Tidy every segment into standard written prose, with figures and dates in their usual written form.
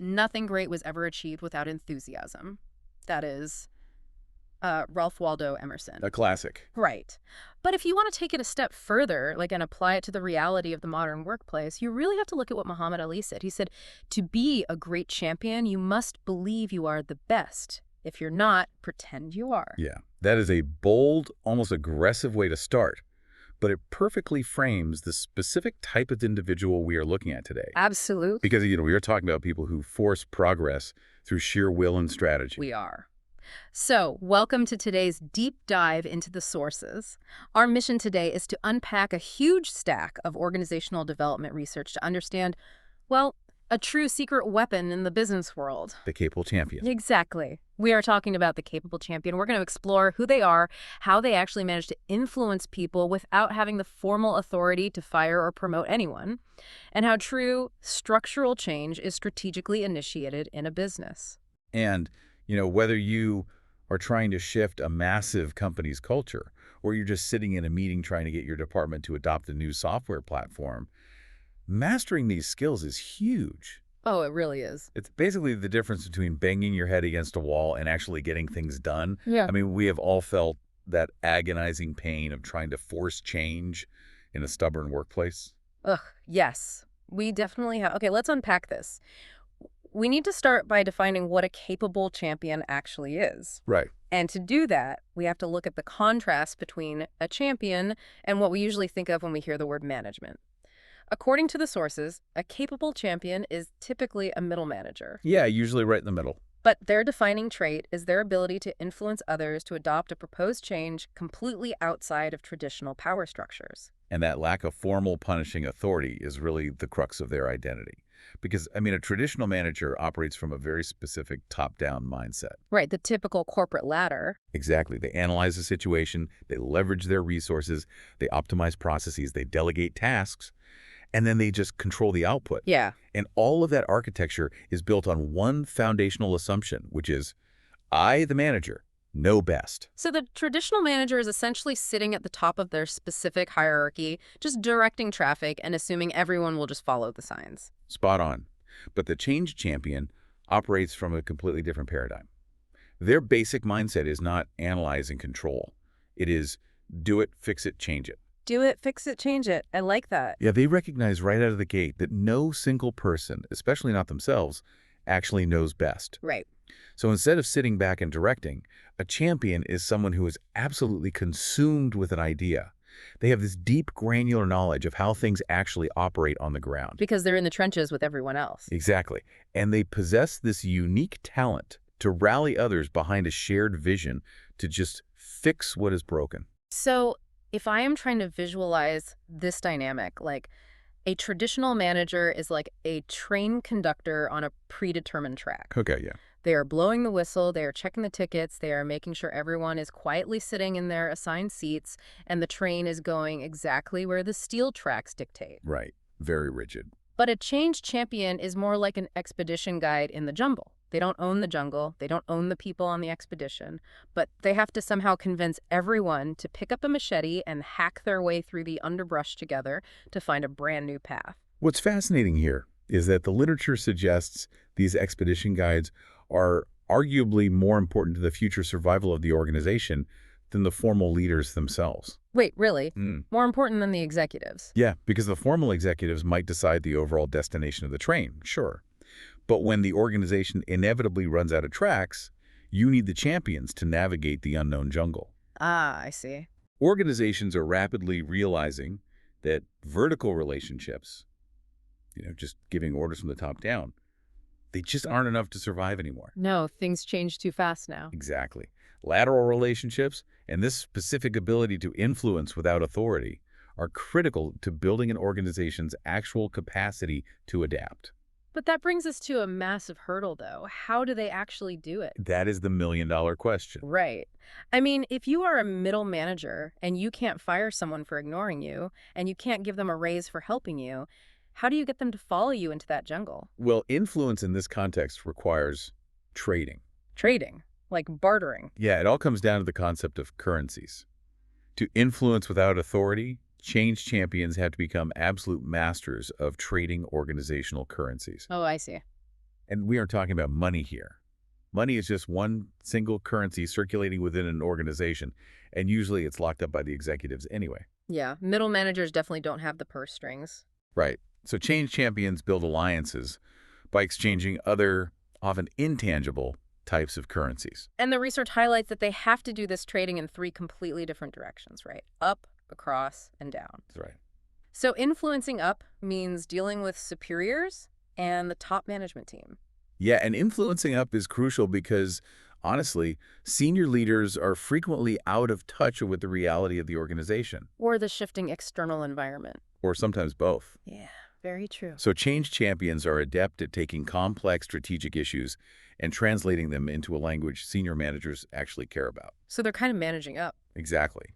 nothing great was ever achieved without enthusiasm. That is Ralph Waldo Emerson. A classic. Right. But if you want to take it a step further, and apply it to the reality of the modern workplace, you really have to look at what Muhammad Ali said. He said, to be a great champion, you must believe you are the best. If you're not, pretend you are. Yeah, that is a bold, almost aggressive way to start, but it perfectly frames the specific type of individual we are looking at today. Absolutely. Because, we are talking about people who force progress through sheer will and strategy. We are. So, welcome to today's deep dive into the sources. Our mission today is to unpack a huge stack of organizational development research to understand, well, a true secret weapon in the business world. The capable champion. Exactly. We are talking about the capable champion. We're going to explore who they are, how they actually manage to influence people without having the formal authority to fire or promote anyone, and how true structural change is strategically initiated in a business. And, whether you are trying to shift a massive company's culture, or you're just sitting in a meeting trying to get your department to adopt a new software platform, mastering these skills is huge. Oh, it really is. It's basically the difference between banging your head against a wall and actually getting things done. Yeah. I mean, we have all felt that agonizing pain of trying to force change in a stubborn workplace. Ugh, yes. We definitely have. Okay, let's unpack this. We need to start by defining what a capable champion actually is. Right. And to do that, we have to look at the contrast between a champion and what we usually think of when we hear the word management. According to the sources, a capable champion is typically a middle manager. Yeah, usually right in the middle. But their defining trait is their ability to influence others to adopt a proposed change completely outside of traditional power structures. And that lack of formal punishing authority is really the crux of their identity. Because, a traditional manager operates from a very specific top-down mindset. Right, the typical corporate ladder. Exactly. They analyze the situation, they leverage their resources, they optimize processes, they delegate tasks, and then they just control the output. Yeah. And all of that architecture is built on one foundational assumption, which is, I, the manager, know best. So the traditional manager is essentially sitting at the top of their specific hierarchy, just directing traffic and assuming everyone will just follow the signs. Spot on. But the change champion operates from a completely different paradigm. Their basic mindset is not analyze and control. It is do it, fix it, change it. Do it, fix it, change it. I like that. Yeah, they recognize right out of the gate that no single person, especially not themselves, actually knows best. Right. So instead of sitting back and directing, a champion is someone who is absolutely consumed with an idea. They have this deep, granular knowledge of how things actually operate on the ground. Because they're in the trenches with everyone else. Exactly. And they possess this unique talent to rally others behind a shared vision to just fix what is broken. So if I am trying to visualize this dynamic, like a traditional manager is like a train conductor on a predetermined track. Okay, yeah. They are blowing the whistle, they are checking the tickets, they are making sure everyone is quietly sitting in their assigned seats, and the train is going exactly where the steel tracks dictate. Right. Very rigid. But a change champion is more like an expedition guide in the jungle. They don't own the jungle, they don't own the people on the expedition, but they have to somehow convince everyone to pick up a machete and hack their way through the underbrush together to find a brand new path. What's fascinating here is that the literature suggests these expedition guides are arguably more important to the future survival of the organization than the formal leaders themselves. Wait, really? More important than the executives? Yeah, because the formal executives might decide the overall destination of the train, sure. But when the organization inevitably runs out of tracks, you need the champions to navigate the unknown jungle. Ah, I see. Organizations are rapidly realizing that vertical relationships, just giving orders from the top down, they just aren't enough to survive anymore. No, things change too fast now. Exactly. Lateral relationships and this specific ability to influence without authority are critical to building an organization's actual capacity to adapt. But that brings us to a massive hurdle, though. How do they actually do it? That is the million-dollar question. Right. I mean, if you are a middle manager and you can't fire someone for ignoring you, and you can't give them a raise for helping you, how do you get them to follow you into that jungle? Well, influence in this context requires trading. Trading, like bartering. Yeah, it all comes down to the concept of currencies. To influence without authority, change champions have to become absolute masters of trading organizational currencies. Oh, I see. And we aren't talking about money here. Money is just one single currency circulating within an organization, and usually it's locked up by the executives anyway. Yeah, middle managers definitely don't have the purse strings. Right. So change champions build alliances by exchanging other, often intangible, types of currencies. And the research highlights that they have to do this trading in three completely different directions, right? Up, across, and down. That's right. So influencing up means dealing with superiors and the top management team. Yeah, and influencing up is crucial because, honestly, senior leaders are frequently out of touch with the reality of the organization, Or the shifting external environment. or sometimes both. Yeah, very true. So change champions are adept at taking complex strategic issues and translating them into a language senior managers actually care about. So they're kind of managing up. Exactly.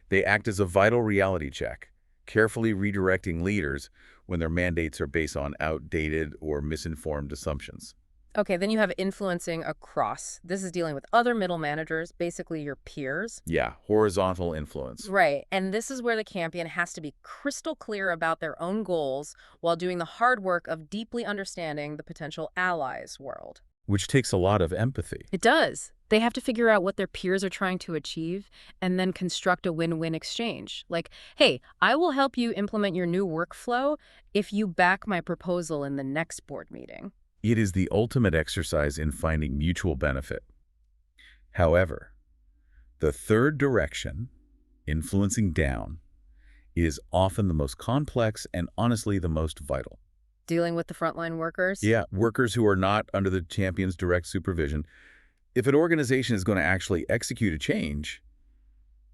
They act as a vital reality check, carefully redirecting leaders when their mandates are based on outdated or misinformed assumptions. Okay, then you have influencing across. This is dealing with other middle managers, basically your peers. Yeah, horizontal influence. Right, and this is where the champion has to be crystal clear about their own goals while doing the hard work of deeply understanding the potential allies' world. Which takes a lot of empathy. It does. They have to figure out what their peers are trying to achieve and then construct a win-win exchange. Like, hey, I will help you implement your new workflow if you back my proposal in the next board meeting. It is the ultimate exercise in finding mutual benefit. However, the third direction, influencing down, is often the most complex and honestly the most vital. Dealing with the frontline workers? Yeah, workers who are not under the champion's direct supervision. If an organization is going to actually execute a change,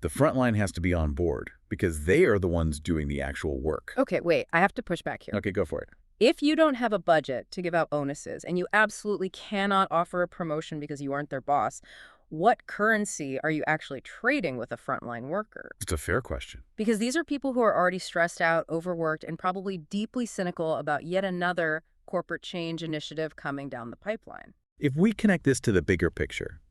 the front line has to be on board because they are the ones doing the actual work. Okay, wait, I have to push back here. Okay, go for it. If you don't have a budget to give out bonuses and you absolutely cannot offer a promotion because you aren't their boss, what currency are you actually trading with a frontline worker? It's a fair question. Because these are people who are already stressed out, overworked, and probably deeply cynical about yet another corporate change initiative coming down the pipeline. If we connect this to the bigger picture,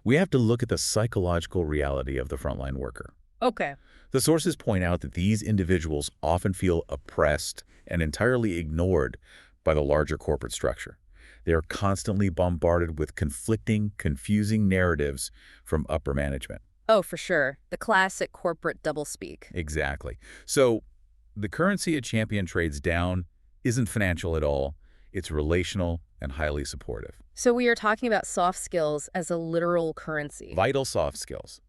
we have to look at the psychological reality of the frontline worker. Okay. The sources point out that these individuals often feel oppressed and entirely ignored by the larger corporate structure. They are constantly bombarded with conflicting, confusing narratives from upper management. Oh, for sure. The classic corporate doublespeak. Exactly. So the currency a champion trades down isn't financial at all. It's relational and highly supportive. So we are talking about soft skills as a literal currency. Vital soft skills.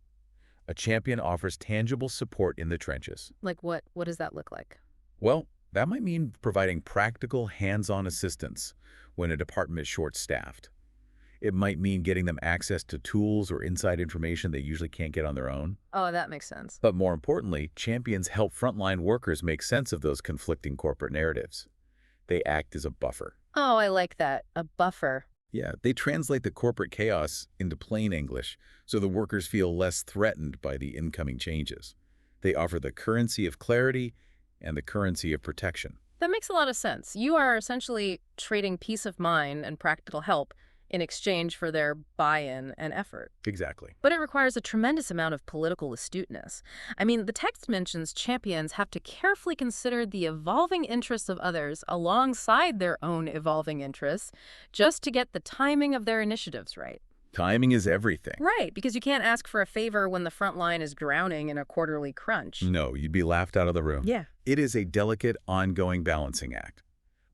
A champion offers tangible support in the trenches. Like what? What does that look like? Well, that might mean providing practical, hands-on assistance when a department is short-staffed. It might mean getting them access to tools or inside information they usually can't get on their own. Oh, that makes sense. But more importantly, champions help frontline workers make sense of those conflicting corporate narratives. They act as a buffer. Oh, I like that. A buffer. Yeah, they translate the corporate chaos into plain English so the workers feel less threatened by the incoming changes. They offer the currency of clarity and the currency of protection. That makes a lot of sense. You are essentially trading peace of mind and practical help in exchange for their buy-in and effort. Exactly. But it requires a tremendous amount of political astuteness. I mean, the text mentions champions have to carefully consider the evolving interests of others alongside their own evolving interests just to get the timing of their initiatives right. Timing is everything. Right, because you can't ask for a favor when the front line is drowning in a quarterly crunch. No, you'd be laughed out of the room. Yeah. It is a delicate, ongoing balancing act.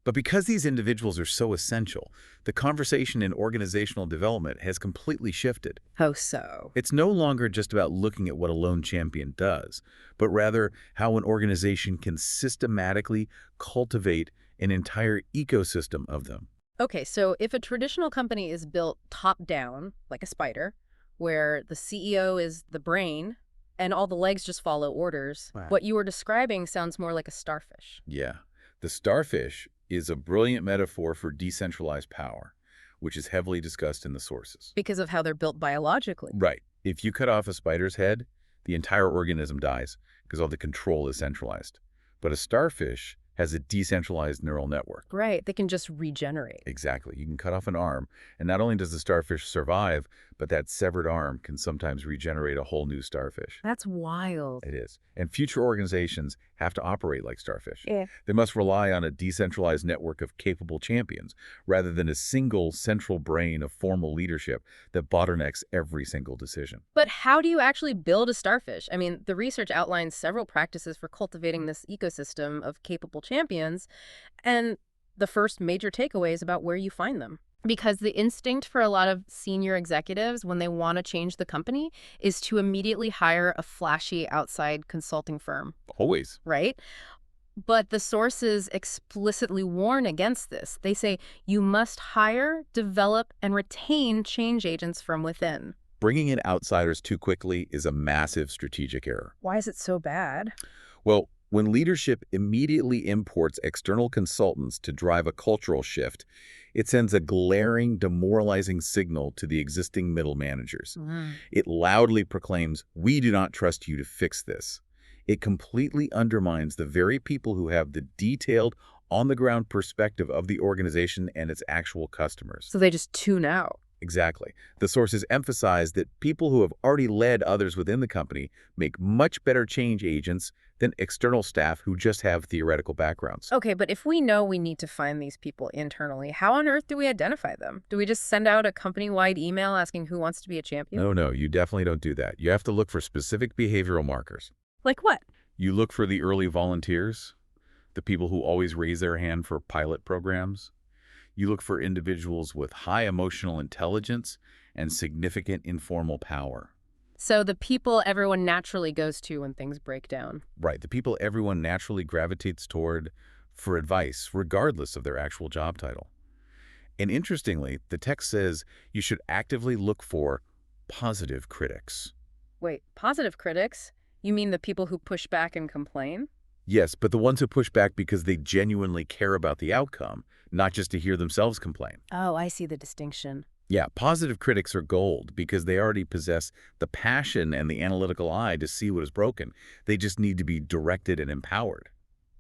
But because these individuals are so essential, the conversation in organizational development has completely shifted. How so? It's no longer just about looking at what a lone champion does, but rather how an organization can systematically cultivate an entire ecosystem of them. Okay, so if a traditional company is built top-down, like a spider, where the CEO is the brain and all the legs just follow orders, Wow. what you were describing sounds more like a starfish. Yeah. The starfish is a brilliant metaphor for decentralized power, which is heavily discussed in the sources. Because of how they're built biologically. Right. If you cut off a spider's head, the entire organism dies because all the control is centralized. But a starfish has a decentralized neural network. Right, they can just regenerate. Exactly. You can cut off an arm, and not only does the starfish survive, but that severed arm can sometimes regenerate a whole new starfish. That's wild. It is. And future organizations have to operate like starfish. Yeah. They must rely on a decentralized network of capable champions rather than a single central brain of formal leadership that bottlenecks every single decision. But how do you actually build a starfish? I mean, the research outlines several practices for cultivating this ecosystem of capable champions, and the first major takeaway is about where you find them. Because the instinct for a lot of senior executives when they want to change the company is to immediately hire a flashy outside consulting firm, Always. right? But the sources explicitly warn against this. They say you must hire, develop, and retain change agents from within. Bringing in outsiders too quickly is a massive strategic error. Why is it so bad? Well, when leadership immediately imports external consultants to drive a cultural shift, it sends a glaring, demoralizing signal to the existing middle managers. It loudly proclaims, "We do not trust you to fix this." It completely undermines the very people who have the detailed, on-the-ground perspective of the organization and its actual customers. So they just tune out. Exactly. The sources emphasize that people who have already led others within the company make much better change agents than external staff who just have theoretical backgrounds. Okay, but if we know we need to find these people internally, how on earth do we identify them? Do we just send out a company-wide email asking who wants to be a champion? No, you definitely don't do that. You have to look for specific behavioral markers. Like what? You look for the early volunteers, the people who always raise their hand for pilot programs. You look for individuals with high emotional intelligence and significant informal power. So the people everyone naturally goes to when things break down. Right, the people everyone naturally gravitates toward for advice, regardless of their actual job title. And interestingly, the text says you should actively look for positive critics. Wait, positive critics? You mean the people who push back and complain? Yes, but the ones who push back because they genuinely care about the outcome, not just to hear themselves complain. Oh, I see the distinction. Yeah, positive critics are gold because they already possess the passion and the analytical eye to see what is broken. They just need to be directed and empowered.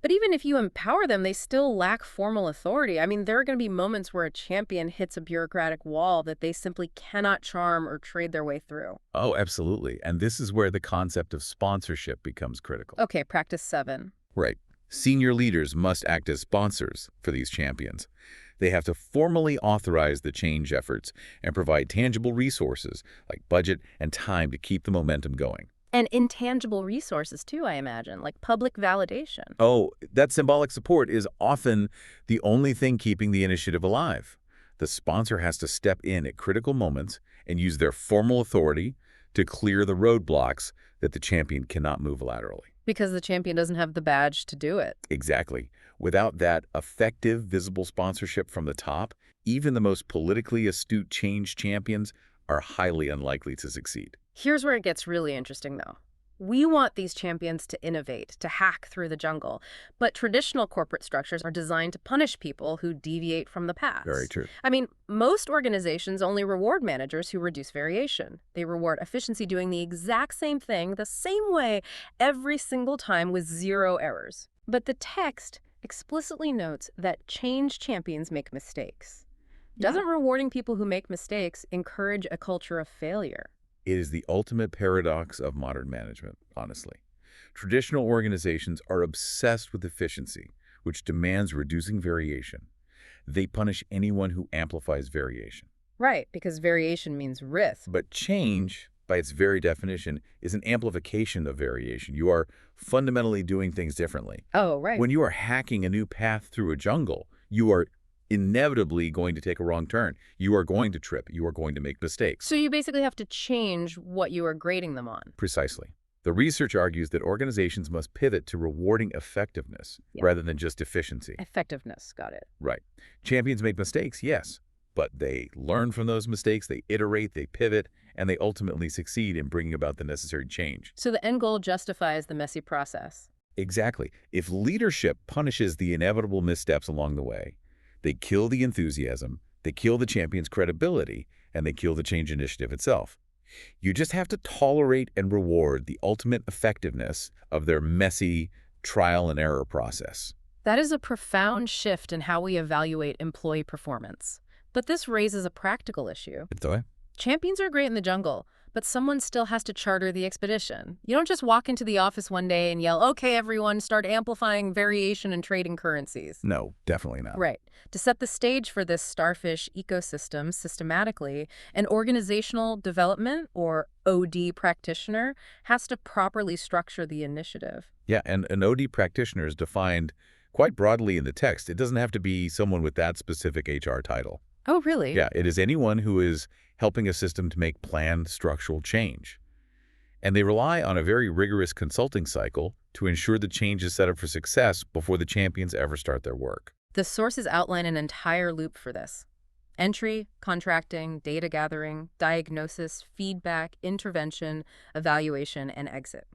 But even if you empower them, they still lack formal authority. I mean, there are going to be moments where a champion hits a bureaucratic wall that they simply cannot charm or trade their way through. Oh, absolutely. And this is where the concept of sponsorship becomes critical. Okay, practice 7. Right. Senior leaders must act as sponsors for these champions. They have to formally authorize the change efforts and provide tangible resources like budget and time to keep the momentum going. And intangible resources too, I imagine, like public validation. Oh, that symbolic support is often the only thing keeping the initiative alive. The sponsor has to step in at critical moments and use their formal authority to clear the roadblocks that the champion cannot move laterally. Because the champion doesn't have the badge to do it. Exactly. Without that effective, visible sponsorship from the top, even the most politically astute change champions are highly unlikely to succeed. Here's where it gets really interesting, though. We want these champions to innovate, to hack through the jungle. But traditional corporate structures are designed to punish people who deviate from the path. Very true. I mean, most organizations only reward managers who reduce variation. They reward efficiency doing the exact same thing the same way every single time with zero errors. But the text explicitly notes that change champions make mistakes. Doesn't rewarding people who make mistakes encourage a culture of failure? It is the ultimate paradox of modern management, honestly. Traditional organizations are obsessed with efficiency, which demands reducing variation. They punish anyone who amplifies variation. Right, because variation means risk. But change, by its very definition, is an amplification of variation. You are fundamentally doing things differently. Oh, right. When you are hacking a new path through a jungle, you are inevitably going to take a wrong turn. You are going to trip. You are going to make mistakes. So you basically have to change what you are grading them on. Precisely. The research argues that organizations must pivot to rewarding effectiveness rather than just efficiency. Effectiveness, got it. Right. Champions make mistakes, yes, but they learn from those mistakes, they iterate, they pivot, and they ultimately succeed in bringing about the necessary change. So the end goal justifies the messy process. Exactly. If leadership punishes the inevitable missteps along the way, they kill the enthusiasm, they kill the champion's credibility, and they kill the change initiative itself. You just have to tolerate and reward the ultimate effectiveness of their messy trial and error process. That is a profound shift in how we evaluate employee performance. But this raises a practical issue. It's the way. Champions are great in the jungle, but someone still has to charter the expedition. You don't just walk into the office one day and yell, okay, everyone, start amplifying variation and trading currencies. No, definitely not. Right. To set the stage for this starfish ecosystem systematically, an organizational development, or OD practitioner, has to properly structure the initiative. Yeah, and an OD practitioner is defined quite broadly in the text. It doesn't have to be someone with that specific HR title. Oh, really? Yeah, it is anyone who is helping a system to make planned structural change. And they rely on a very rigorous consulting cycle to ensure the change is set up for success before the champions ever start their work. The sources outline an entire loop for this. Entry, contracting, data gathering, diagnosis, feedback, intervention, evaluation, and exit.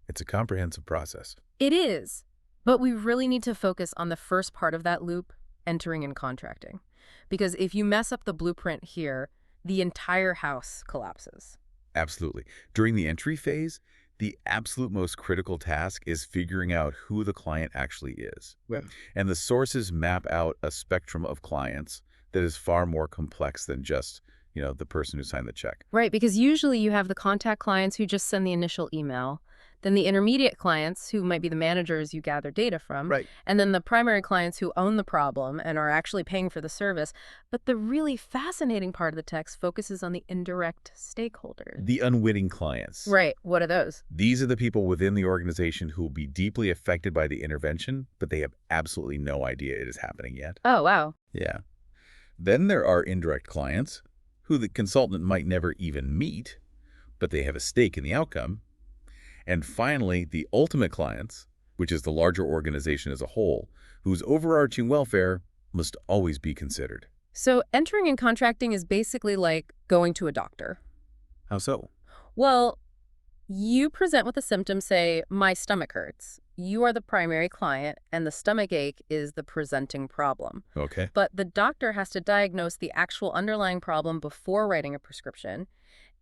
It's a comprehensive process. It is, but we really need to focus on the first part of that loop, entering and contracting. Because if you mess up the blueprint here, the entire house collapses. Absolutely. During the entry phase, the absolute most critical task is figuring out who the client actually is. Yeah. And the sources map out a spectrum of clients that is far more complex than just, the person who signed the check. Right, because usually you have the contact clients who just send the initial email, then the intermediate clients who might be the managers you gather data from, Right. and then the primary clients who own the problem and are actually paying for the service. But the really fascinating part of the text focuses on the indirect stakeholders. The unwitting clients. Right, what are those? These are the people within the organization who will be deeply affected by the intervention, but they have absolutely no idea it is happening yet. Oh, wow. Yeah. Then there are indirect clients, who the consultant might never even meet, but they have a stake in the outcome. And finally, the ultimate clients, which is the larger organization as a whole, whose overarching welfare must always be considered. So entering and contracting is basically like going to a doctor. How so? Well, you present with a symptom, say, my stomach hurts. You are the primary client, and the stomach ache is the presenting problem. Okay. But the doctor has to diagnose the actual underlying problem before writing a prescription.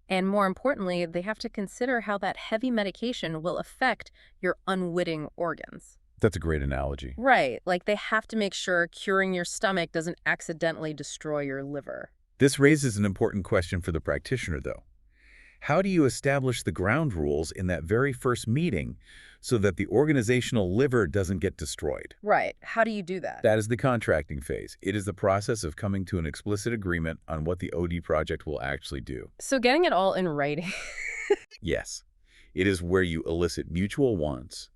And more importantly, they have to consider how that heavy medication will affect your unwitting organs. That's a great analogy. Right, like they have to make sure curing your stomach doesn't accidentally destroy your liver. This raises an important question for the practitioner, though. How do you establish the ground rules in that very first meeting so that the organizational liver doesn't get destroyed? Right, how do you do that? That is the contracting phase. It is the process of coming to an explicit agreement on what the OD project will actually do. So getting it all in writing. Yes, it is where you elicit mutual wants,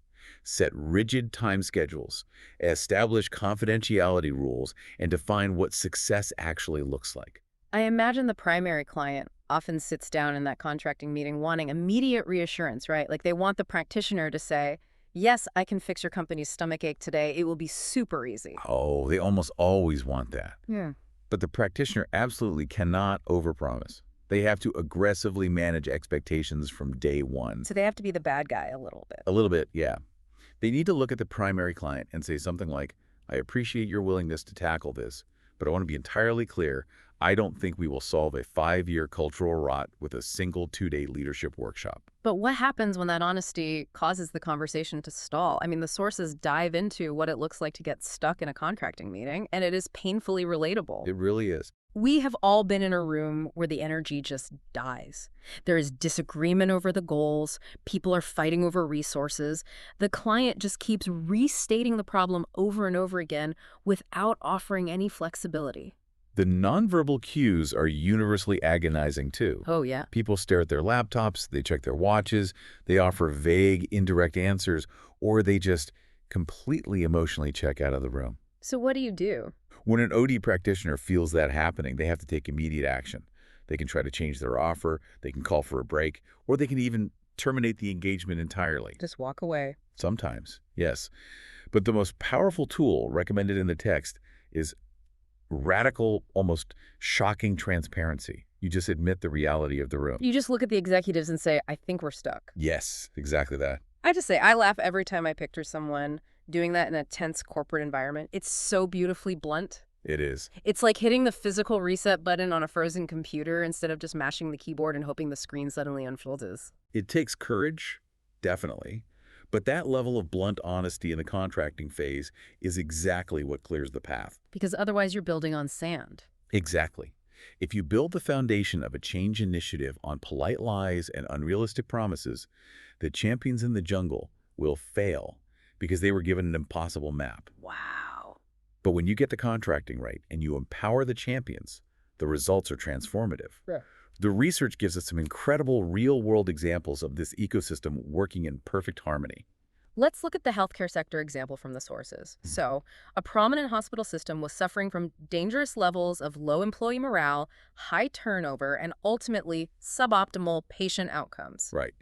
set rigid time schedules, establish confidentiality rules, and define what success actually looks like. I imagine the primary client often sits down in that contracting meeting wanting immediate reassurance, right? Like they want the practitioner to say, yes, I can fix your company's stomachache today. It will be super easy. Oh, they almost always want that. Yeah. But the practitioner absolutely cannot overpromise. They have to aggressively manage expectations from day one. So they have to be the bad guy a little bit. A little bit, yeah. They need to look at the primary client and say something like, I appreciate your willingness to tackle this, but I want to be entirely clear. I don't think we will solve a 5-year cultural rot with a single 2-day leadership workshop. But what happens when that honesty causes the conversation to stall? I mean, the sources dive into what it looks like to get stuck in a contracting meeting, and it is painfully relatable. It really is. We have all been in a room where the energy just dies. There is disagreement over the goals. People are fighting over resources. The client just keeps restating the problem over and over again without offering any flexibility. The nonverbal cues are universally agonizing, too. Oh, yeah. People stare at their laptops, they check their watches, they offer vague, indirect answers, or they just completely emotionally check out of the room. So what do you do? When an OD practitioner feels that happening, they have to take immediate action. They can try to change their offer, they can call for a break, or they can even terminate the engagement entirely. Just walk away. Sometimes, yes. But the most powerful tool recommended in the text is radical, almost shocking transparency. You just admit the reality of the room. You just look at the executives and say, I think we're stuck. Yes, exactly that. I just say, I laugh every time I picture someone doing that in a tense corporate environment. It's so beautifully blunt. It is. It's like hitting the physical reset button on a frozen computer instead of just mashing the keyboard and hoping the screen suddenly unfolds. It takes courage, definitely. But that level of blunt honesty in the contracting phase is exactly what clears the path. Because otherwise you're building on sand. Exactly. If you build the foundation of a change initiative on polite lies and unrealistic promises, the champions in the jungle will fail because they were given an impossible map. Wow. But when you get the contracting right and you empower the champions, the results are transformative. Yeah. The research gives us some incredible real-world examples of this ecosystem working in perfect harmony. Let's look at the healthcare sector example from the sources. So, a prominent hospital system was suffering from dangerous levels of low employee morale, high turnover, and ultimately suboptimal patient outcomes. Right.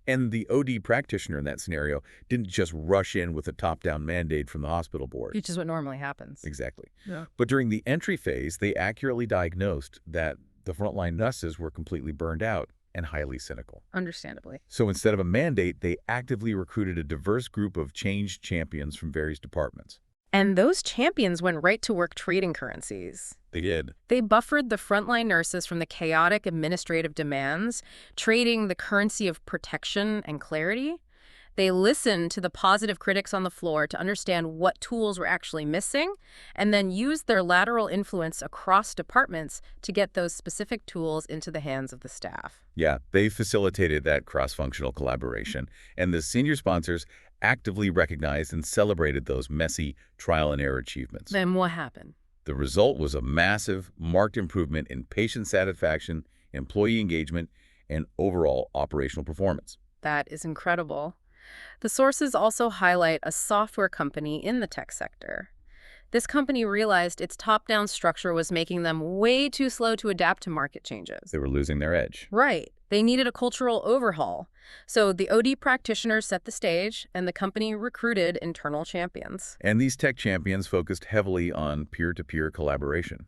And the OD practitioner in that scenario didn't just rush in with a top-down mandate from the hospital board. Which is what normally happens. Exactly. Yeah. But during the entry phase, they accurately diagnosed that the frontline nurses were completely burned out and highly cynical. Understandably. So instead of a mandate, they actively recruited a diverse group of change champions from various departments. And those champions went right to work trading currencies. They did. They buffered the frontline nurses from the chaotic administrative demands, trading the currency of protection and clarity. They listened to the positive critics on the floor to understand what tools were actually missing, and then used their lateral influence across departments to get those specific tools into the hands of the staff. Yeah, they facilitated that cross-functional collaboration, and the senior sponsors actively recognized and celebrated those messy trial-and-error achievements. Then what happened? The result was a massive, marked improvement in patient satisfaction, employee engagement, and overall operational performance. That is incredible. The sources also highlight a software company in the tech sector. This company realized its top-down structure was making them way too slow to adapt to market changes. They were losing their edge. Right. They needed a cultural overhaul. So the OD practitioners set the stage, and the company recruited internal champions. And these tech champions focused heavily on peer-to-peer collaboration.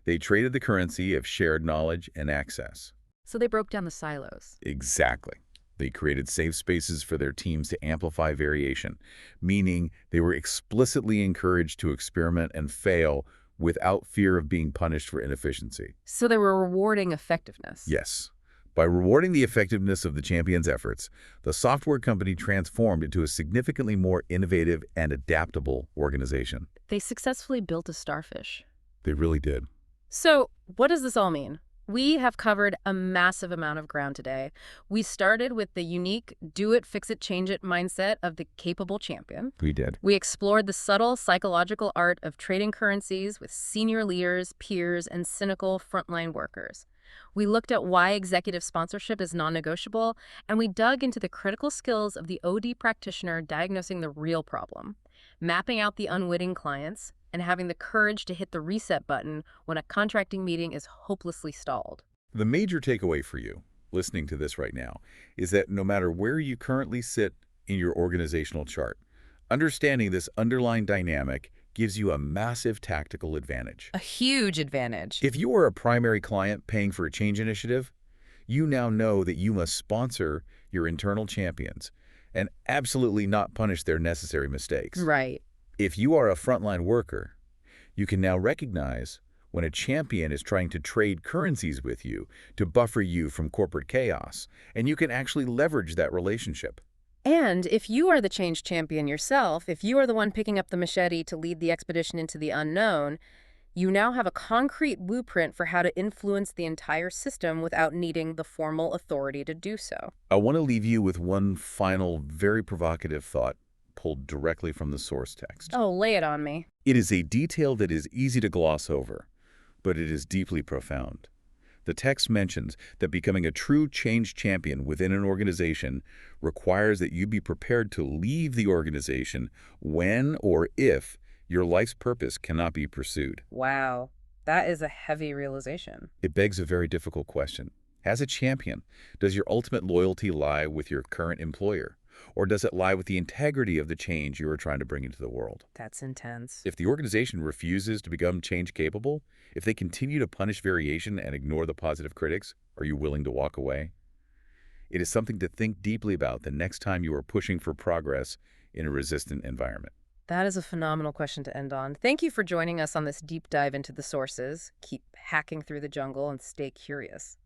They traded the currency of shared knowledge and access. So they broke down the silos. Exactly. They created safe spaces for their teams to amplify variation, meaning they were explicitly encouraged to experiment and fail without fear of being punished for inefficiency. So they were rewarding effectiveness. Yes. By rewarding the effectiveness of the champions' efforts, the software company transformed into a significantly more innovative and adaptable organization. They successfully built a starfish. They really did. So what does this all mean? We have covered a massive amount of ground today. We started with the unique do it, fix it, change it mindset of the capable champion. We did. We explored the subtle psychological art of trading currencies with senior leaders, peers, and cynical frontline workers. We looked at why executive sponsorship is non-negotiable, and we dug into the critical skills of the OD practitioner diagnosing the real problem, mapping out the unwitting clients, and having the courage to hit the reset button when a contracting meeting is hopelessly stalled. The major takeaway for you, listening to this right now, is that no matter where you currently sit in your organizational chart, understanding this underlying dynamic gives you a massive tactical advantage. A huge advantage. If you are a primary client paying for a change initiative, you now know that you must sponsor your internal champions and absolutely not punish their necessary mistakes. Right. If you are a frontline worker, you can now recognize when a champion is trying to trade currencies with you to buffer you from corporate chaos, and you can actually leverage that relationship. And if you are the change champion yourself, if you are the one picking up the machete to lead the expedition into the unknown, you now have a concrete blueprint for how to influence the entire system without needing the formal authority to do so. I want to leave you with one final, very provocative thought pulled directly from the source text. Oh, lay it on me. It is a detail that is easy to gloss over, but it is deeply profound. The text mentions that becoming a true change champion within an organization requires that you be prepared to leave the organization when or if your life's purpose cannot be pursued. Wow, that is a heavy realization. It begs a very difficult question. As a champion, does your ultimate loyalty lie with your current employer? Or does it lie with the integrity of the change you are trying to bring into the world? That's intense. If the organization refuses to become change capable, if they continue to punish variation and ignore the positive critics, are you willing to walk away? It is something to think deeply about the next time you are pushing for progress in a resistant environment. That is a phenomenal question to end on. Thank you for joining us on this deep dive into the sources. Keep hacking through the jungle and stay curious.